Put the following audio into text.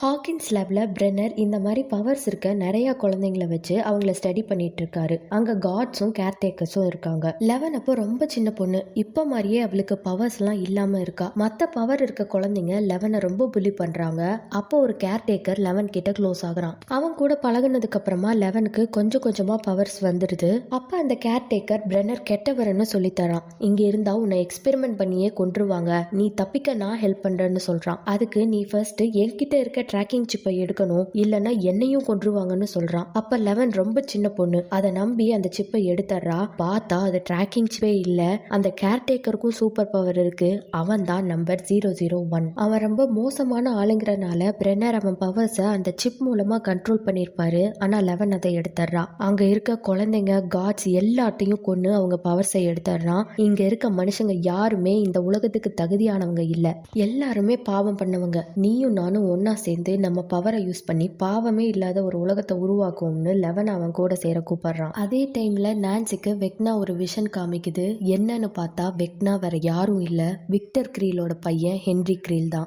Hawkins லேப்ல பிரென்னர் இந்த மாதிரி பவர்ஸ் இருக்க நிறைய குழந்தைங்கள வச்சு அவங்கள ஸ்டடி பண்ணிட்டு இருக்காரு. அங்க காட்ஸும் கேர்டேக்கர்ஸும் இருக்காங்க. லெவன் அப்போ ரொம்ப சின்ன பொண்ணு. இப்ப மாதிரியே அவளுக்கு பவர்ஸ் எல்லாம் இல்லாம இருக்கா. மத்த பவர் இருக்க குழந்தைங்க லெவனை ரொம்ப புலி பண்றாங்க. அப்போ ஒரு கேர்டேக்கர் லெவன் கிட்ட க்ளோஸ் ஆகுறான். அவன் கூட பழகுனதுக்கு அப்புறமா லெவனுக்கு கொஞ்சம் கொஞ்சமா பவர்ஸ் வந்துடுது. அப்ப அந்த கேர்டேக்கர் பிரென்னர் கெட்டவர்னு சொல்லி தரான். இங்க இருந்தா உன்னை எக்ஸ்பெரிமெண்ட் பண்ணியே கொன்றுவாங்க, நீ தப்பிக்க நான் ஹெல்ப் பண்றேன்னு சொல்றான். அதுக்கு நீ ஃபர்ஸ்ட் என்கிட்ட இருக்க ட்ராக்கிங் சிப்பை எடுக்கணும், இல்லைன்னா என்னையும் கொன்றுவாங்கன்னு சொல்றான். அப்ப லெவன் ரொம்ப சின்ன பொண்ணு, அதை நம்பி அந்த சிப்பை எடுத்துறா. பார்த்தா அது ட்ராக்கிங் சிப்பே இல்ல. அந்த கேர்டேக்கருக்கும் சூப்பர் பவர் இருக்கு. அவன் தான் நம்பர் 001. அவன் ரொம்ப மோசமான ஆளுங்கிறனால பிரென்னர் அவன் பவர்ஸை அந்த சிப் மூலமா கண்ட்ரோல் பண்ணிருப்பாரு. ஆனா லெவன் அதை எடுத்துறா. அங்க இருக்க குழந்தைங்க காட்ஸ் எல்லாத்தையும் கொன்னு அவங்க பவர்ஸை எடுத்துறான். இங்க இருக்க மனுஷங்க யாருமே இந்த உலகத்துக்கு தகுதியானவங்க இல்ல. எல்லாருமே பாவம் பண்ணவங்க. நீயும் நானும் ஒன்னா சேர்ந்து நம்ம பவரை யூஸ் பண்ணி பாவமே இல்லாத ஒரு உலகத்தை உருவாக்குவோம்னு லெவன் அவன் கூட சேர கூப்பிடுறான். அதே டைம்ல நான்சிக்கு வெக்னா ஒரு விஷன் காமிக்குது. என்னன்னு பார்த்தா வெக்னா வேற யாரும் இல்ல, விக்டர் கிரீலோட பையன் ஹென்ரி கிரீல் தான்.